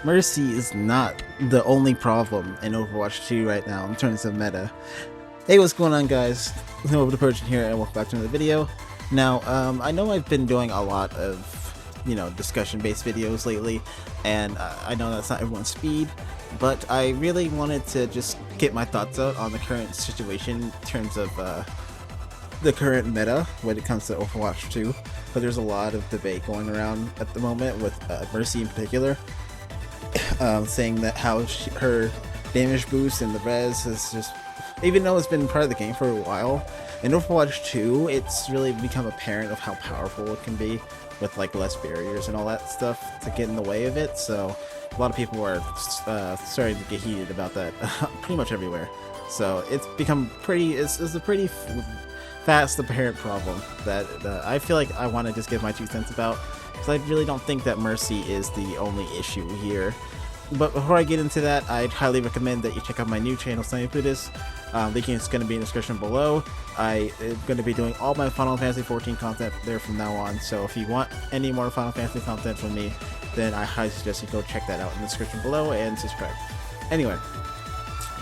Mercy is not the only problem in Overwatch 2 right now in terms of meta. Hey, what's going on, guys? Over the Protogen here, and welcome back to another video. Now, I know I've been doing a lot of, discussion-based videos lately, and I know that's not everyone's speed, but I really wanted to just get my thoughts out on the current situation in terms of the current meta when it comes to Overwatch 2. But there's a lot of debate going around at the moment with Mercy in particular. Saying that how her damage boost and the res is just, even though it's been part of the game for a while, in Overwatch 2 it's really become apparent of how powerful it can be with like less barriers and all that stuff to get in the way of it. So a lot of people are starting to get heated about that pretty much everywhere. So it's become it's a pretty fast apparent problem that I feel like I want to just give my 2 cents about, because I really don't think that Mercy is the only issue here. But before I get into that, I'd highly recommend that you check out my new channel, SnivyPootis. Link is going to be in the description below. I am going to be doing all my Final Fantasy 14 content there from now on, so if you want any more Final Fantasy content from me, then I highly suggest you go check that out in the description below and subscribe. Anyway,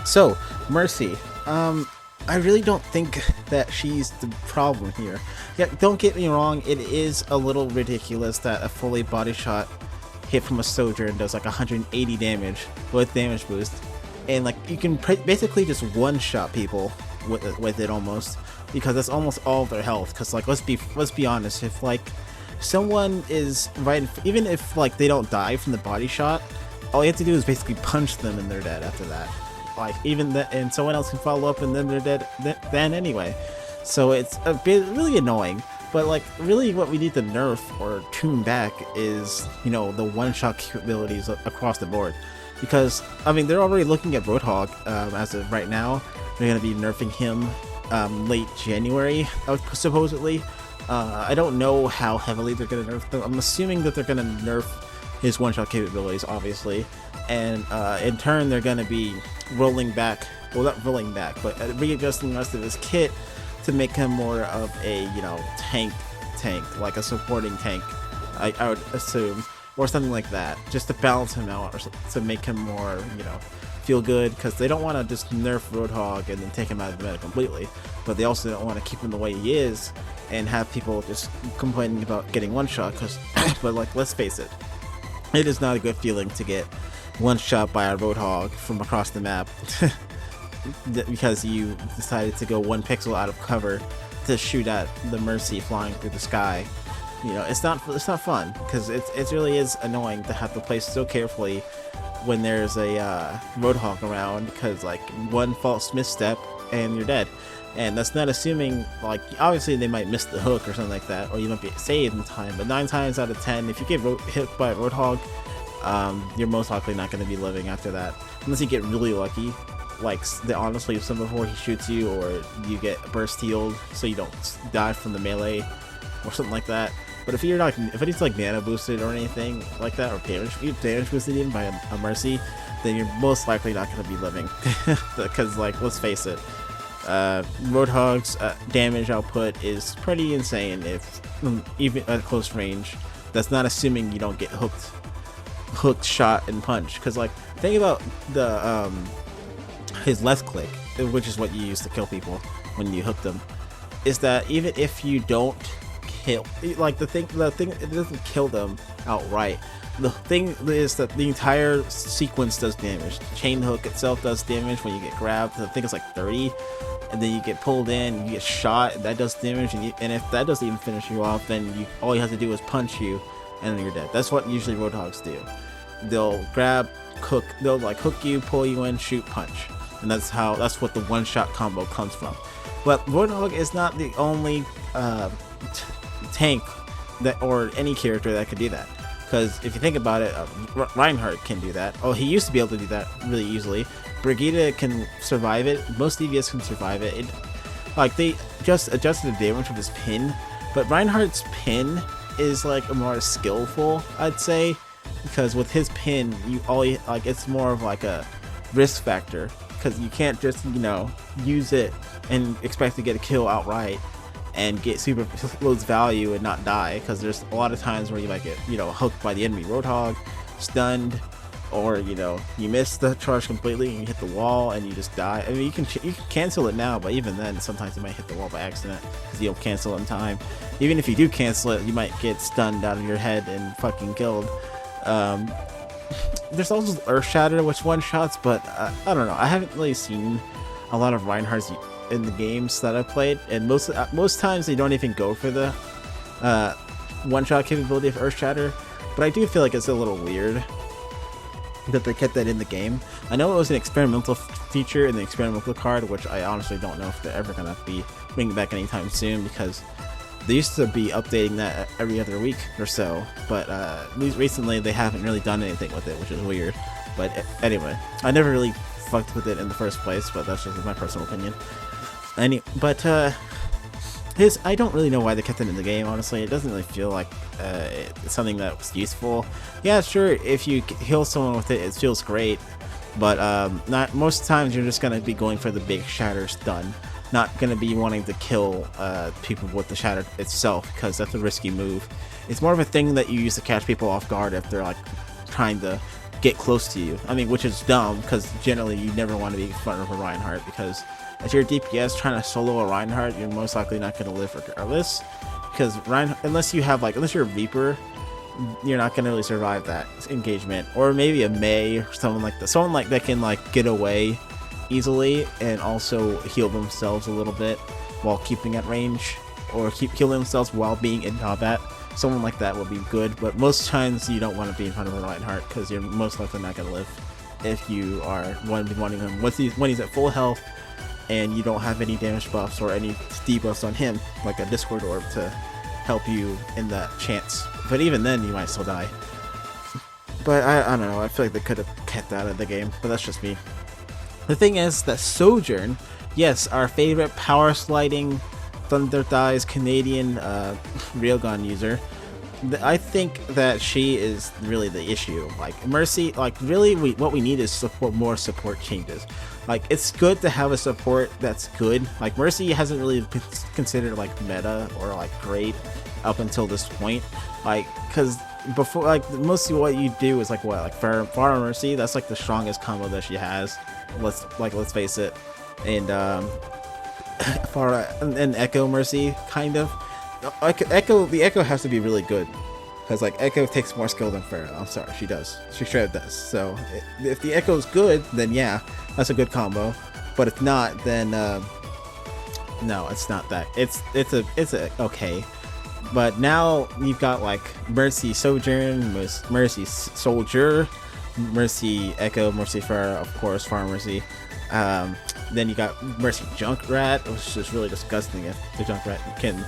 so Mercy, I really don't think that she's the problem here. Yeah, don't get me wrong, it is a little ridiculous that a fully body shot hit from a soldier and does like 180 damage with damage boost, and like you can basically just one-shot people with it almost, because that's almost all of their health. Because like let's be honest, if like someone is right, even if like they don't die from the body shot, all you have to do is basically punch them and they're dead after that. Like even that, and someone else can follow up and then they're dead then anyway. So it's a bit really annoying. But like really what we need to nerf or tune back is, the one-shot capabilities across the board. Because I mean, they're already looking at Roadhog as of right now. They're going to be nerfing him late January, supposedly. I don't know how heavily they're going to nerf them. I'm assuming that they're going to nerf his one-shot capabilities, obviously. And in turn, they're going to be rolling back, well, not rolling back, but readjusting the rest of his kit to make him more of a, tank, like a supporting tank, I would assume, or something like that, just to balance him out, or to make him more, feel good, because they don't want to just nerf Roadhog and then take him out of the meta completely, but they also don't want to keep him the way he is and have people just complaining about getting one shot, because, but like, let's face it, it is not a good feeling to get one shot by a Roadhog from across the map. Because you decided to go 1 pixel out of cover to shoot at the Mercy flying through the sky. It's not fun, because it really is annoying to have to play so carefully when there's a Roadhog around, because like one false misstep and you're dead. And that's not assuming, like, obviously they might miss the hook or something like that, or you might be saved in time, but 9 times out of 10 if you get hit by a Roadhog, you're most likely not going to be living after that, unless you get really lucky. Like the honestly, some before he shoots you, or you get burst healed so you don't die from the melee or something like that. But if it's like mana boosted or anything like that, or damage boosted even by a Mercy, then you're most likely not going to be living. Because like, let's face it, Roadhog's damage output is pretty insane, if even at close range. That's not assuming you don't get hooked, shot, and punch. Because like, think about the his left click, which is what you use to kill people when you hook them, is that even if you don't kill, like the thing it doesn't kill them outright. The thing is that the entire sequence does damage. The chain hook itself does damage when you get grabbed. I think it's like 30, and then you get pulled in, you get shot, and that does damage. And if that doesn't even finish you off, then all you have to do is punch you, and then you're dead. That's what usually Roadhogs do. They'll grab, hook, they'll like hook you, pull you in, shoot, punch. And that's what the one-shot combo comes from. But Roadhog is not the only tank that, or any character that could do that. Because if you think about it, Reinhardt can do that. Oh, he used to be able to do that really easily. Brigitte can survive it. Most DPS can survive it. Like, they just adjusted the damage of his pin, but Reinhardt's pin is like a more skillful, I'd say, because with his pin, it's more of like a risk factor. Because you can't just, use it and expect to get a kill outright and get super loads value and not die. Because there's a lot of times where you might get, hooked by the enemy Roadhog, stunned, or you know, you miss the charge completely and you hit the wall and you just die. I mean, you can cancel it now, but even then, sometimes you might hit the wall by accident because you don't cancel it in time. Even if you do cancel it, you might get stunned out of your head and fucking killed. There's also Earth Shatter, which one-shots, but I don't know. I haven't really seen a lot of Reinhardt's in the games that I've played, and most times they don't even go for the one-shot capability of Earth Shatter. But I do feel like it's a little weird that they kept that in the game. I know it was an experimental feature in the experimental card, which I honestly don't know if they're ever gonna be bringing back anytime soon, because they used to be updating that every other week or so, but recently they haven't really done anything with it, which is weird. But anyway, I never really fucked with it in the first place, but that's just my personal opinion. I don't really know why they kept it in the game, honestly. It doesn't really feel like it's something that was useful. Yeah, sure, if you heal someone with it, it feels great, but not most times you're just gonna be going for the big shatter stun. Not going to be wanting to kill people with the shatter itself, because that's a risky move. It's more of a thing that you use to catch people off guard if they're like trying to get close to you. I mean, which is dumb, because generally you never want to be in front of a Reinhardt, because if you're a DPS trying to solo a Reinhardt, you're most likely not going to live regardless, because unless you're a Reaper, you're not going to really survive that engagement. Or maybe a Mei or someone like that, that can like get away easily and also heal themselves a little bit while keeping at range, or keep healing themselves while being in combat. Someone like that would be good, but most times you don't want to be in front of a Reinhardt, because you're most likely not going to live if you are wanting him when he's at full health and you don't have any damage buffs or any debuffs on him, like a Discord orb to help you in that chance. But even then you might still die. But I don't know, I feel like they could have kept that in the game, but that's just me. The thing is that Sojourn, yes, our favorite power sliding, Thunder Thighs Canadian railgun user, I think that she is really the issue. Like Mercy, like really, what we need is more support changes. Like it's good to have a support that's good. Like Mercy hasn't really been considered like meta or like great up until this point. Like because before, like mostly what you do is like Fire Mercy. That's like the strongest combo that she has. Let's face it, and and Echo Mercy kind of. The Echo has to be really good, because like Echo takes more skill than Pharah. I'm sorry, she does. She straight up does. So if the Echo is good, then yeah, that's a good combo. But if not, then no, it's not that. It's a okay. But now you've got like Mercy Sojourn, Mercy Soldier, Mercy Echo, Mercy Pharah, of course, Fire Mercy. Then you got Mercy Junkrat, which is really disgusting if the Junkrat can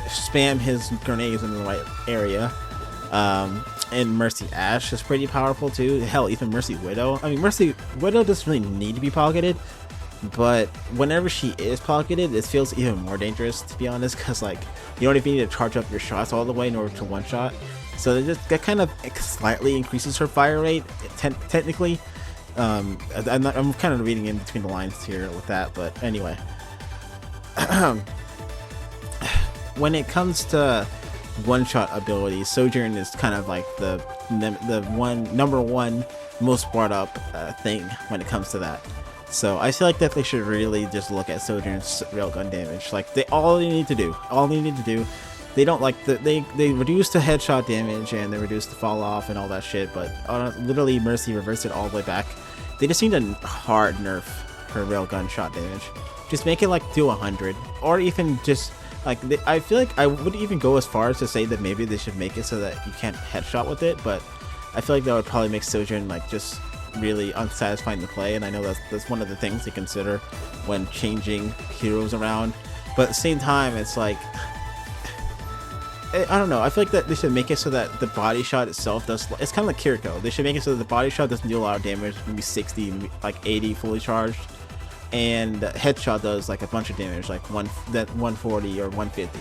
spam his grenades in the right area. And Mercy Ashe is pretty powerful too. Hell, even Mercy Widow. I mean, Mercy Widow doesn't really need to be pocketed, but whenever she is pocketed, it feels even more dangerous, to be honest, because like you don't even need to charge up your shots all the way in order to one shot. So that kind of slightly increases her fire rate, technically. I'm kind of reading in between the lines here with that, but anyway. When it comes to one-shot abilities, Sojourn is kind of like the number one most brought up thing when it comes to that. So I feel like that they should really just look at Sojourn's railgun damage. Like all they need to do, they don't like they reduce the headshot damage and they reduce the fall off and all that shit, but literally Mercy reversed it all the way back. They just need to hard nerf her railgun shot damage. Just make it like do 100, or even just like I feel like I would even go as far as to say that maybe they should make it so that you can't headshot with it, but I feel like that would probably make Sojourn like just really unsatisfying to play, and I know that's one of the things to consider when changing heroes around. But at the same time, it's like I don't know. I feel like that they should make it so that the body shot itself does. It's kind of like Kiriko. They should make it so that the body shot doesn't do a lot of damage, maybe 60, maybe like 80 fully charged, and headshot does like a bunch of damage, like 140 or 150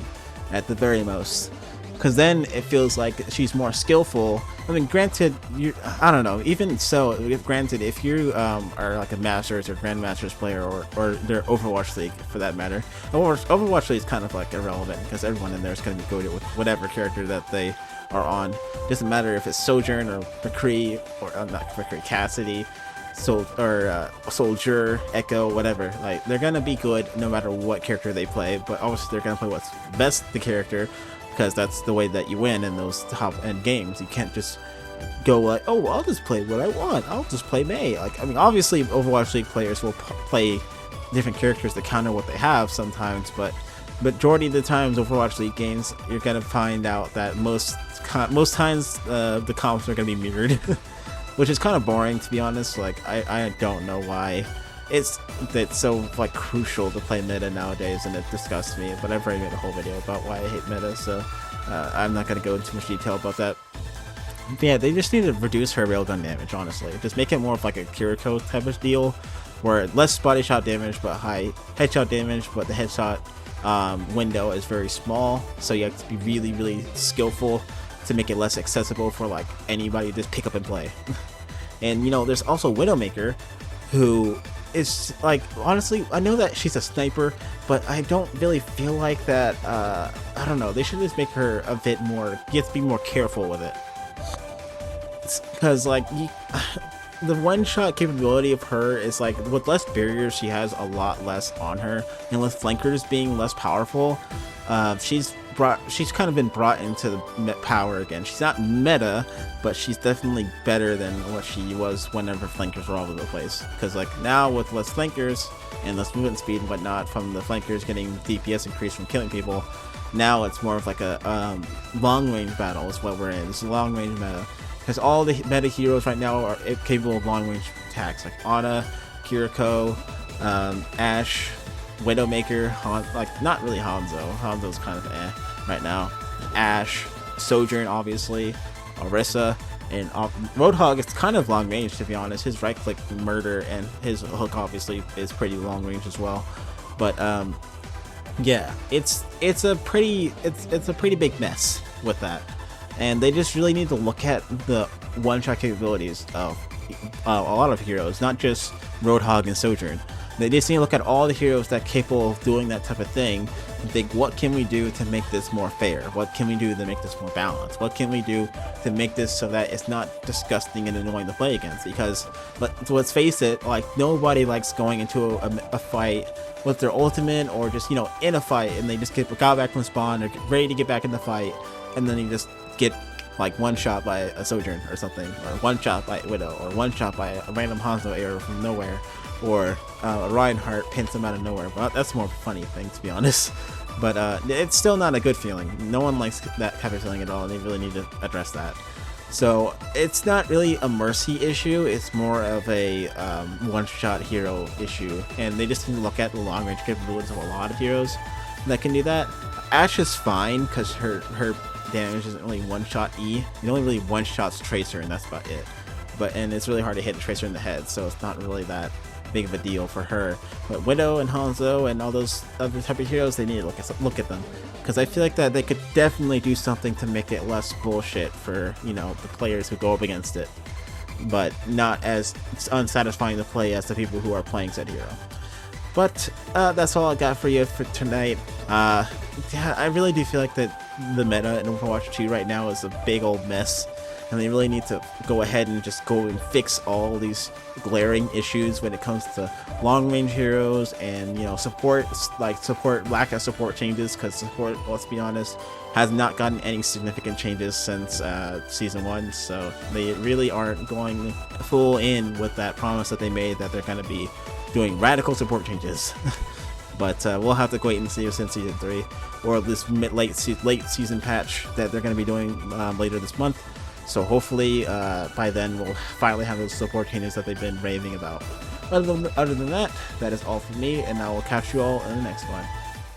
at the very most. Because then it feels like she's more skillful. I mean, granted, I don't know. Even so, granted, if you are like a Masters or Grandmasters player, or their Overwatch League for that matter, Overwatch League is kind of like irrelevant because everyone in there is going to be good with whatever character that they are on. Doesn't matter if it's Sojourn or McCree or not McCree, Cassidy, Soldier, Echo, whatever. Like, they're gonna be good no matter what character they play, but obviously they're gonna play what's best the character, because that's the way that you win in those top end games. You can't just go like, oh, I'll just play what I want. I'll just play Mei. Like, I mean, obviously Overwatch League players will play different characters to counter what they have sometimes, but majority of the times Overwatch League games, you're gonna find out that most times the comps are gonna be mirrored, which is kind of boring, to be honest. Like, I don't know why it's so like crucial to play meta nowadays, and it disgusts me. But I've already made a whole video about why I hate meta, so I'm not gonna go into too much detail about that. But yeah, they just need to reduce her railgun damage, honestly. Just make it more of like a Kiriko type of deal, where less body shot damage but high headshot damage, but the headshot window is very small, so you have to be really, really skillful to make it less accessible for like anybody to just pick up and play. And you know, there's also Widowmaker, who is like, honestly, I know that she's a sniper, but I don't really feel like that. I don't know, they should just make her a bit more, you have to be more careful with it, because like the one-shot capability of her is like, with less barriers, she has a lot less on her, and with flankers being less powerful, she's kind of been brought into the power again. She's not meta, but she's definitely better than what she was whenever flankers were all over the place. Because like now, with less flankers and less movement speed and whatnot from the flankers getting DPS increase from killing people, now it's more of like a long range battle is what we're in. It's a long range meta, because all the meta heroes right now are capable of long range attacks, like Ana, Kiriko, Ashe, Widowmaker, like not really Hanzo. Hanzo's kind of right now. Ashe, Sojourn, obviously, Orisa, and Roadhog is kind of long range, to be honest. His right click murder and his hook obviously is pretty long range as well. But yeah, it's a pretty big mess with that, and they just really need to look at the one-shot capabilities of a lot of heroes, not just Roadhog and Sojourn. They just need to look at all the heroes that are capable of doing that type of thing and think, what can we do to make this more fair? What can we do to make this more balanced? What can we do to make this so that it's not disgusting and annoying to play against? Because let's face it, like, nobody likes going into a fight with their ultimate, or just, you know, in a fight, and they just got back from spawn or get ready to get back in the fight, and then you just get like one shot by a Sojourn or something, or one shot by Widow, or one shot by a random Hanzo arrow from nowhere, or a Reinhardt pins him out of nowhere. Well, that's a more funny thing, to be honest. But it's still not a good feeling. No one likes that type of feeling at all, and they really need to address that. So it's not really a mercy issue, it's more of a one-shot hero issue, and they just need to look at the long-range capabilities of a lot of heroes that can do that. Ashe is fine, because her damage isn't really one-shot E. It only really one-shots Tracer, and that's about it. And it's really hard to hit a Tracer in the head, so it's not really that big of a deal for her. But Widow and Hanzo and all those other type of heroes, they need to look at them, because I feel like that they could definitely do something to make it less bullshit for, you know, the players who go up against it, but not as unsatisfying to play as the people who are playing said hero. But that's all I got for you for tonight. Yeah, I really do feel like that the meta in Overwatch 2 right now is a big old mess, and they really need to go ahead and just go and fix all these glaring issues when it comes to long range heroes, and, you know, lack of support changes, because support, let's be honest, has not gotten any significant changes since season 1, so they really aren't going full in with that promise that they made that they're going to be doing radical support changes. But we'll have to wait and see since season 3, or this late season patch that they're going to be doing later this month. So hopefully by then we'll finally have those support changes that they've been raving about. Other than that, that is all from me, and I will catch you all in the next one.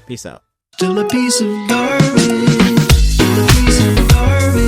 Peace out. Still a piece of garbage. Still a piece of garbage.